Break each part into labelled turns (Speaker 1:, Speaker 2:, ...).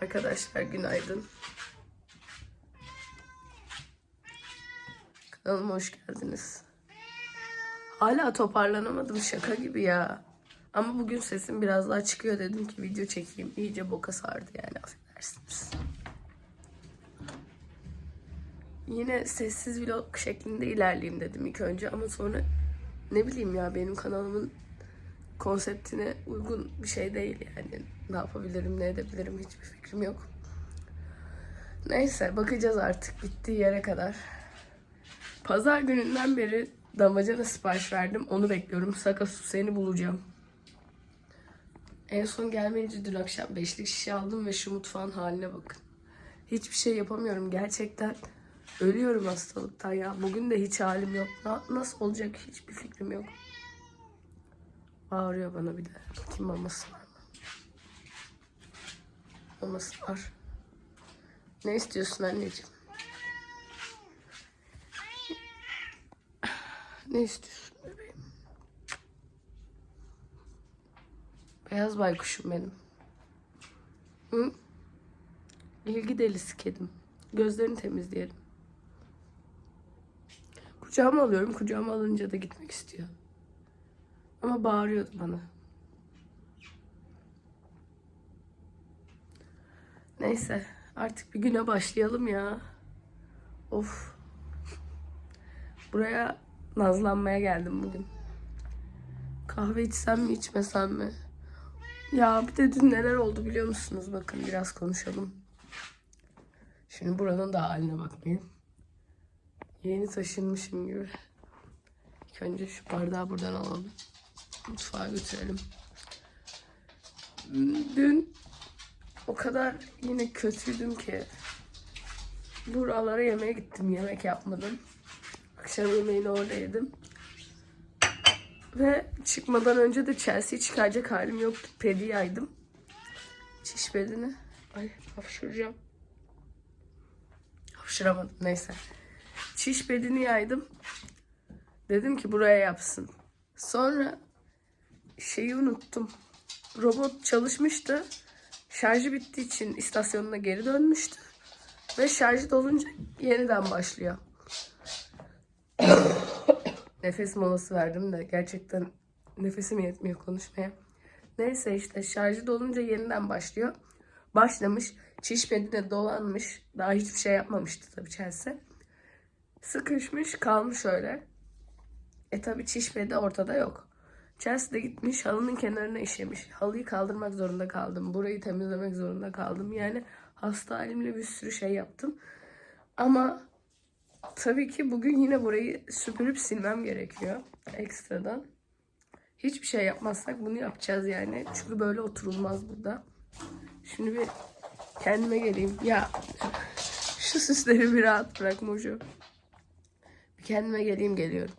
Speaker 1: Arkadaşlar günaydın. Kanalıma hoş geldiniz. Hala toparlanamadım, şaka gibi ya. Ama bugün sesim biraz daha çıkıyor, dedim ki video çekeyim. İyice boka sardı yani, affedersiniz. Yine sessiz vlog şeklinde ilerleyeyim dedim ilk önce ama sonra ne bileyim ya, benim kanalımın konseptine uygun bir şey değil yani. Ne yapabilirim, ne edebilirim hiçbir fikrim yok. Neyse, bakacağız artık bittiği yere kadar. Pazar gününden beri damacana sipariş verdim. Onu bekliyorum. Sakasu seni bulacağım. En son gelmeyince dün akşam 5'lik şişe aldım ve şu mutfağın haline bakın. Hiçbir şey yapamıyorum. Gerçekten ölüyorum hastalıktan ya. Bugün de hiç halim yok. Nasıl olacak hiçbir fikrim yok. Bağırıyor bana bir de. Bakayım maması var mı? Maması var. Ne istiyorsun anneciğim? Ne istiyorsun bebeğim? Beyaz baykuşum benim. Hı? İlgi delisi kedim. Gözlerini temizleyelim. Kucağıma alıyorum. Kucağıma alınca da gitmek istiyor. Ama bağırıyordu bana. Neyse. Artık bir güne başlayalım ya. Of. Buraya nazlanmaya geldim bugün. Kahve içsem mi içmesem mi? Ya bir de dün neler oldu biliyor musunuz? Bakın biraz konuşalım. Şimdi buranın da haline bakmayın. Yeni taşınmışım gibi. İlk önce şu bardağı buradan alalım. Mutfağa götürelim. Dün o kadar yine kötüydüm ki buralara yemeğe gittim. Yemek yapmadım. Akşam yemeğini orada yedim. Ve çıkmadan önce de Chelsea'yi çıkaracak halim yoktu. Pedi yaydım. Çiş pedini. Ay hapşıracağım. Hapşıramadım neyse. Çiş pedini yaydım. Dedim ki buraya yapsın. Sonra şeyi unuttum. Robot çalışmıştı. Şarjı bittiği için istasyonuna geri dönmüştü. Ve şarjı dolunca yeniden başlıyor. Nefes molası verdim de gerçekten nefesim yetmiyor konuşmaya. Neyse işte şarjı dolunca yeniden başlıyor. Başlamış. Çiş pedine dolanmış. Daha hiçbir şey yapmamıştı tabii Chelsea. Sıkışmış kalmış öyle. Tabii çiş pedi ortada yok. Chelsea de gitmiş halının kenarına işemiş. Halıyı kaldırmak zorunda kaldım. Burayı temizlemek zorunda kaldım. Yani hasta halimle bir sürü şey yaptım. Ama tabii ki bugün yine burayı süpürüp silmem gerekiyor. Ekstradan. Hiçbir şey yapmazsak bunu yapacağız yani. Çünkü böyle oturulmaz burada. Şimdi bir kendime geleyim. Ya şu süsleri bir rahat bırak Mojo. Bir kendime geleyim, geliyorum.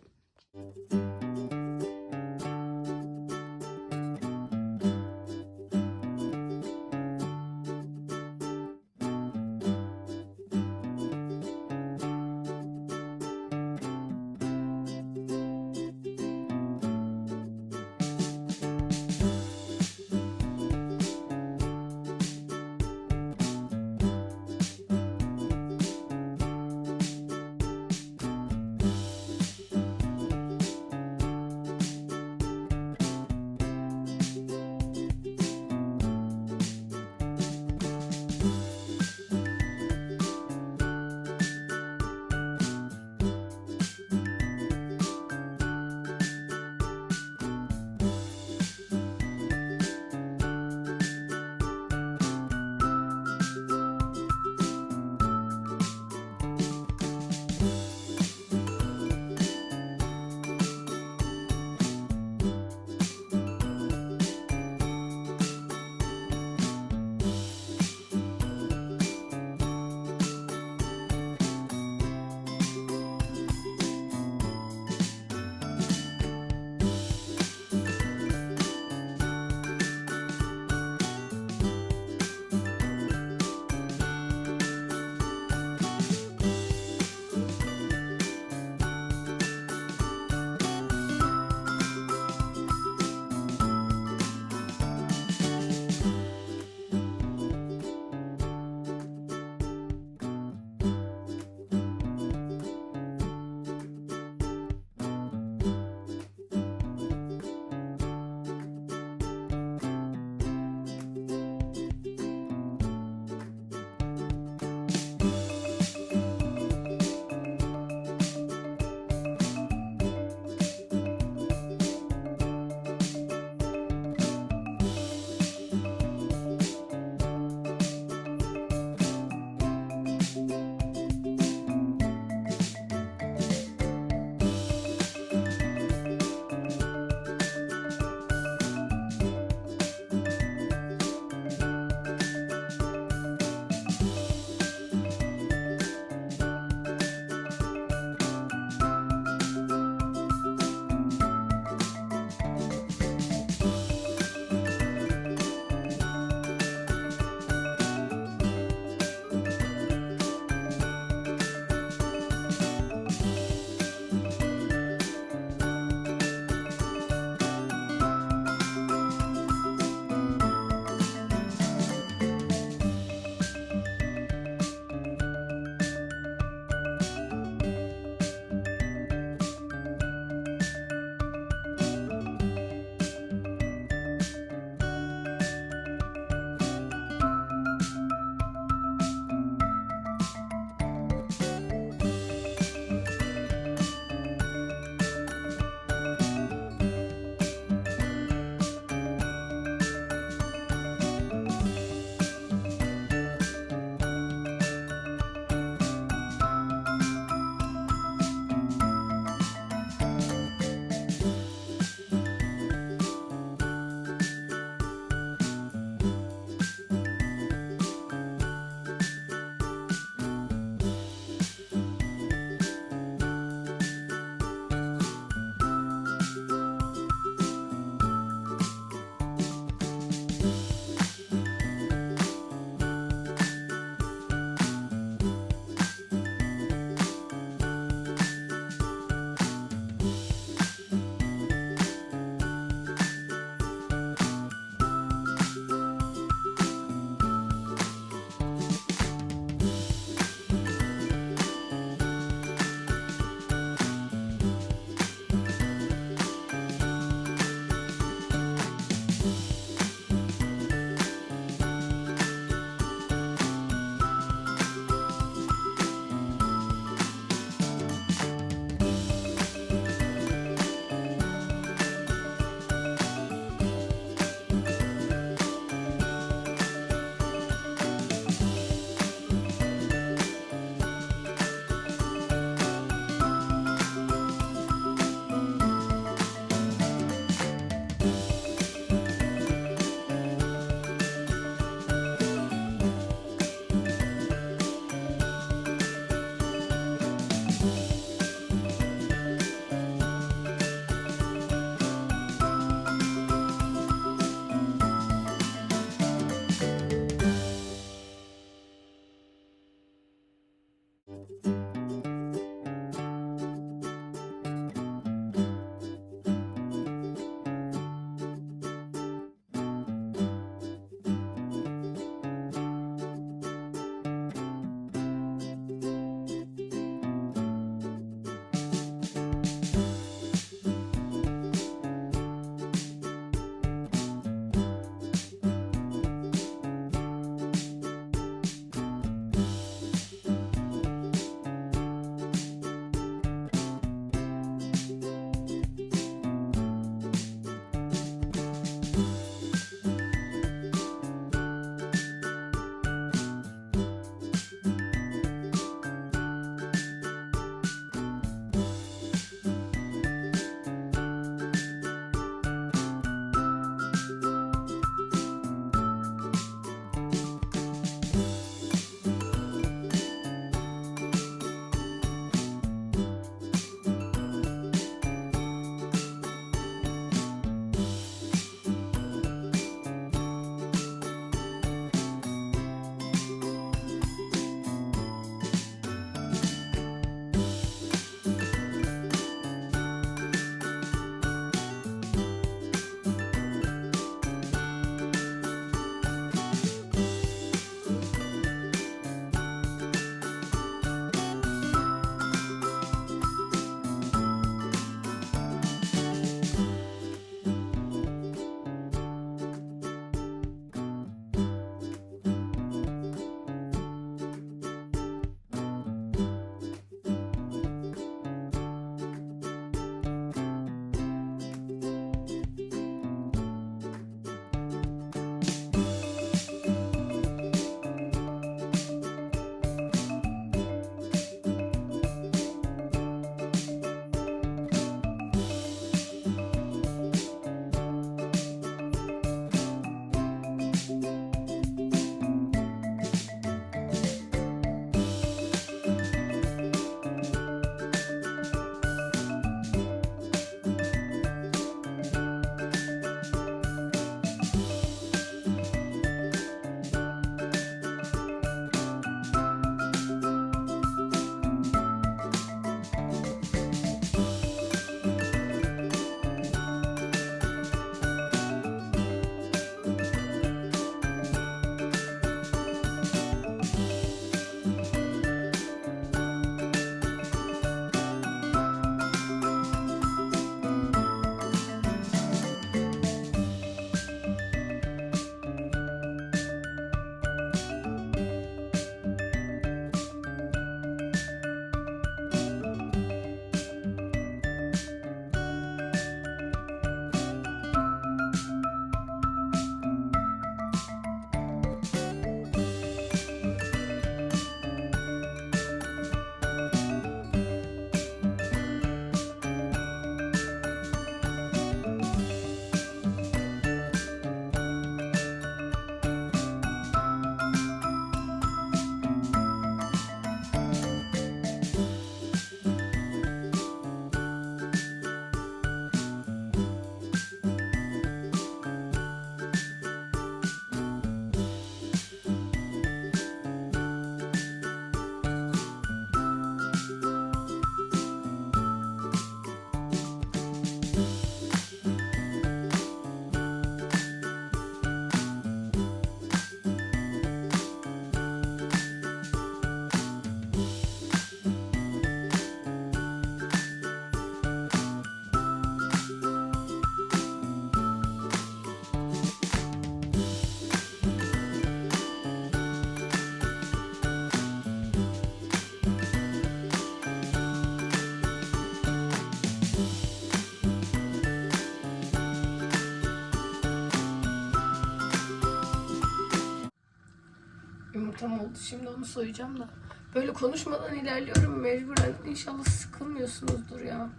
Speaker 1: oldu. Şimdi onu soyacağım da. Böyle konuşmadan ilerliyorum mecburen. İnşallah sıkılmıyorsunuzdur ya.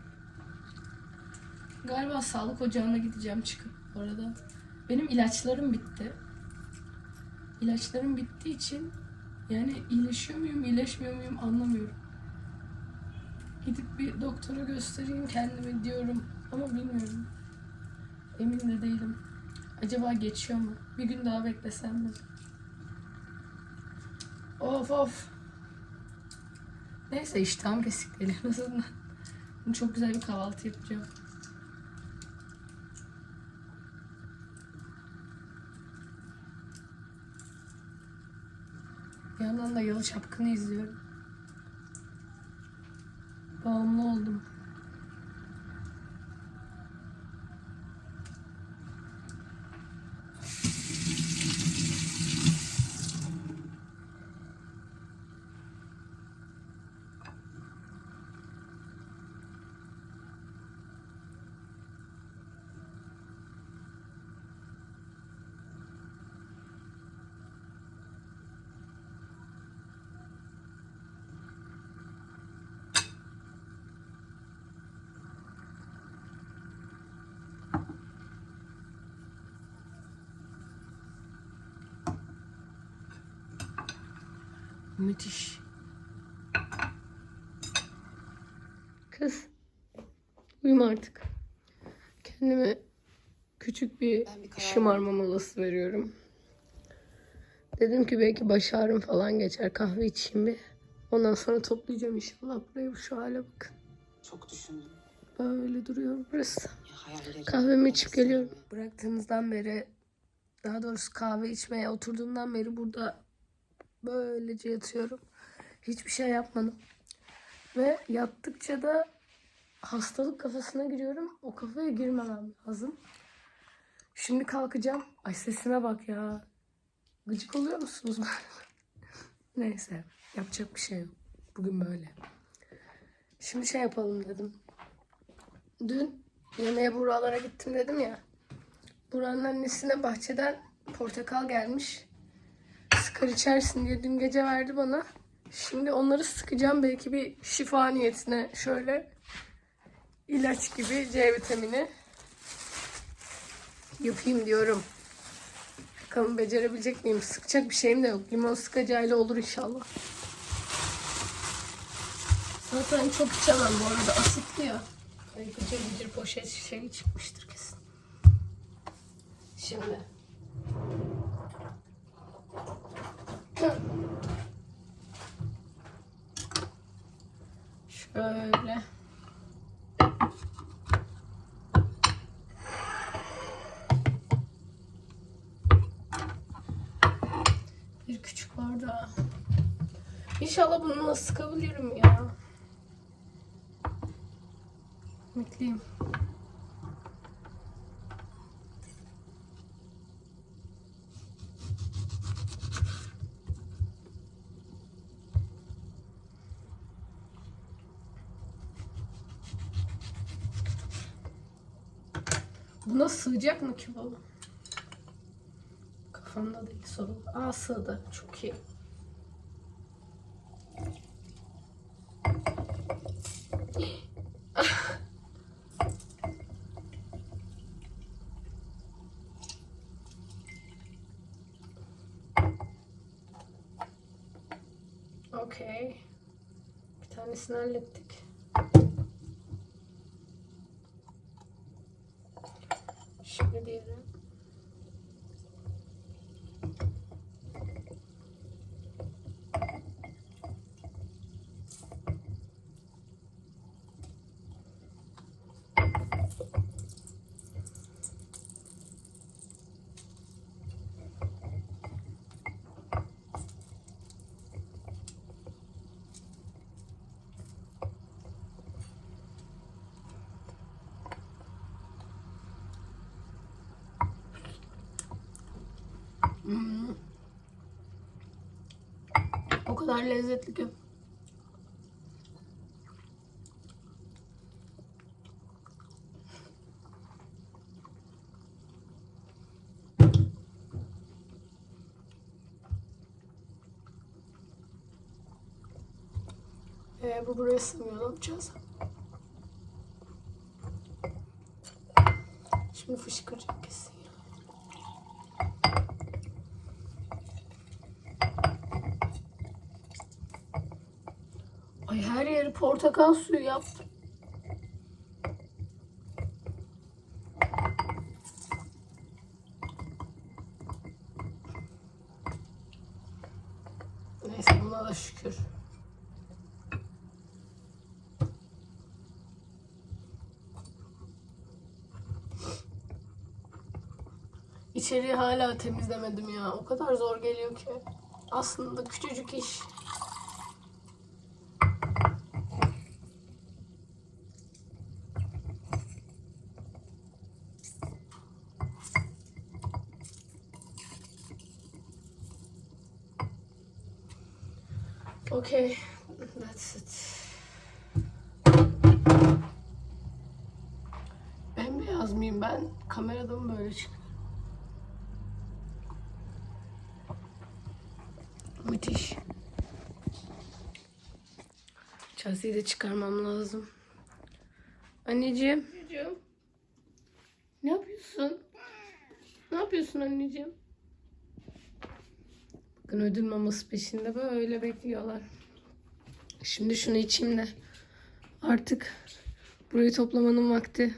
Speaker 1: Galiba sağlık ocağına gideceğim çıkıp bu arada. Benim ilaçlarım bitti. İlaçlarım bittiği için yani iyileşiyor muyum, iyileşmiyor muyum anlamıyorum. Gidip bir doktora göstereyim kendimi diyorum ama bilmiyorum. Emin de değilim. Acaba geçiyor mu? Bir gün daha beklesem mi? Of of. Neyse iştahım kesik değil en azından. Çok güzel bir kahvaltı yapacağım. Bir yandan da Yalı Çapkın'ı izliyorum. Bağımlı oldum. Müthiş. Kız. Uyuma artık. Kendime küçük bir şımarma molası veriyorum. Dedim ki belki baş ağrım falan geçer. Kahve içeyim bir. Ondan sonra toplayacağım inşallah burayı. Şu hale bakın.
Speaker 2: Çok düşündüm.
Speaker 1: Böyle duruyor burası.
Speaker 2: Hayallerim,
Speaker 1: Kahvemi içip geliyorum. Bıraktığınızdan beri, daha doğrusu kahve içmeye oturduğumdan beri burada böylece yatıyorum. Hiçbir şey yapmadım. Ve yattıkça da hastalık kafasına giriyorum. O kafaya girmemem lazım. Şimdi kalkacağım. Ay sesime bak ya. Gıcık oluyor musunuz? Neyse. Yapacak bir şey yok. Bugün böyle. Şimdi şey yapalım dedim. Dün yemeğe buralara gittim dedim ya. Buranın annesine bahçeden portakal gelmiş. Sıkar içersin diye dün gece verdi bana. Şimdi onları sıkacağım. Belki bir şifa niyetine şöyle ilaç gibi C vitamini yapayım diyorum. Bakalım becerebilecek miyim? Sıkacak bir şeyim de yok. Limon sıkacağıyla olur inşallah. Zaten çok içemem bu arada. Asitli ya. Gıcır gıcır poşet şey çıkmıştır kesin. Şimdi. Şöyle. Bir küçük bardağı. İnşallah bununla sıkabilirim ya. Ümitliyim. Buna sığacak mı ki bu? Kafamda değil sorun. Aa sığdı. Çok iyi. Okey. Bir tanesini hallettik. Şimdi diğeri. O kadar lezzetli ki. bu buraya sığmıyor. Ne yapacağız? Şimdi fışkıracak kesin. Ay her yeri portakal suyu yaptım. Neyse buna da şükür. İçeriği hala temizlemedim ya. O kadar zor geliyor ki. Aslında küçücük iş. Okay, that's it. Bembeyaz mıyım ben? Kamerada mı böyle çıkıyor? Müthiş. Chelsea'yi de çıkarmam lazım. Anneciğim. Ne yapıyorsun? Ne yapıyorsun anneciğim? Bakın ödül maması peşinde böyle bekliyorlar. Şimdi şunu içeyim de artık burayı toplamanın vakti.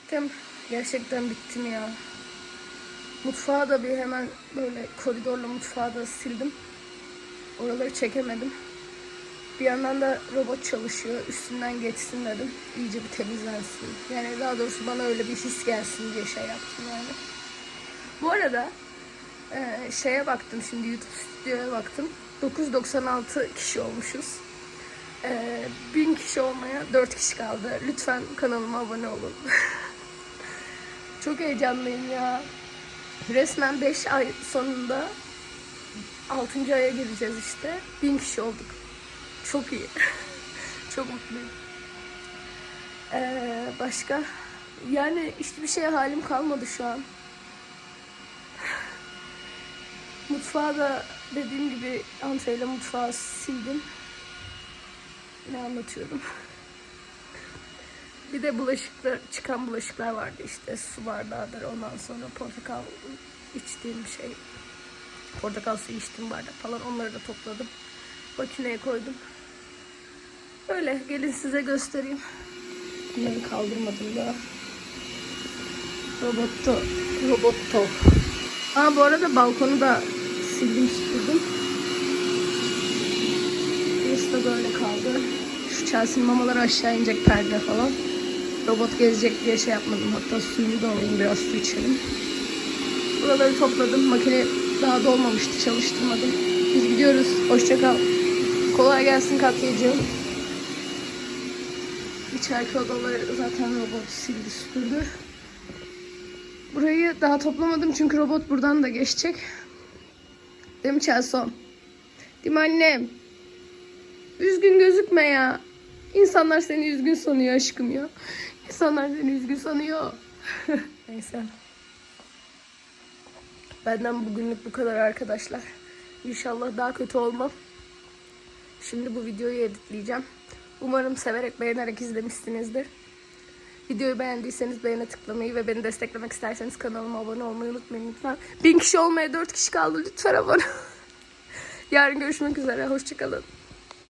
Speaker 1: Bittim. Gerçekten bittim ya. Mutfağı da bir hemen böyle koridorla mutfağı da sildim. Oraları çekemedim. Bir yandan da robot çalışıyor. Üstünden geçsin dedim. İyice bir temizlensin. Yani daha doğrusu bana öyle bir his gelsin diye şey yaptım yani. Bu arada şeye baktım şimdi, YouTube stüdyoya baktım. 996 kişi olmuşuz. 1000 kişi olmaya 4 kişi kaldı. Lütfen kanalıma abone olun. Çok heyecanlıyım ya. Resmen 5 ay sonunda 6. aya gireceğiz işte. 1000 kişi olduk. Çok iyi. Çok mutluyum. Başka? Yani hiçbir şeye halim kalmadı şu an. Mutfağı da dediğim gibi antreyle mutfağı sildim. Ne anlatıyordum? Bir de bulaşıkta çıkan bulaşıklar vardı işte. Su bardağıdır, ondan sonra portakal içtiğim şey. Portakal suyu içtiğim bardak falan, onları da topladım. Makineye koydum. Öyle gelin size göstereyim. Bunları kaldırmadım daha. Robotto. Bu arada balkonu da sildim süpürdüm. Burası da böyle kaldı. Şu Chelsea'nin mamaları aşağı inecek, perde falan. Robot gezecek diye şey yapmadım. Hatta suyunu da alayım, biraz su içelim. Buraları topladım. Makine daha dolmamıştı, çalıştırmadım. Biz gidiyoruz. Hoşça kal. Kolay gelsin Katya'cığım. İçeriki odaları zaten robot sildi süpürdü. Burayı daha toplamadım çünkü robot buradan da geçecek. Değil mi Chelsea? Değil mi annem? Üzgün gözükme ya. İnsanlar seni üzgün sanıyor aşkım ya. İnsanlar seni üzgün sanıyor. Neyse. Benden bugünlük bu kadar arkadaşlar. İnşallah daha kötü olmam. Şimdi bu videoyu editleyeceğim. Umarım severek, beğenerek izlemişsinizdir. Videoyu beğendiyseniz beğene tıklamayı ve beni desteklemek isterseniz kanalıma abone olmayı unutmayın lütfen. 1000 kişi olmaya 4 kişi kaldı. Lütfen abone. Yarın görüşmek üzere. Hoşça kalın.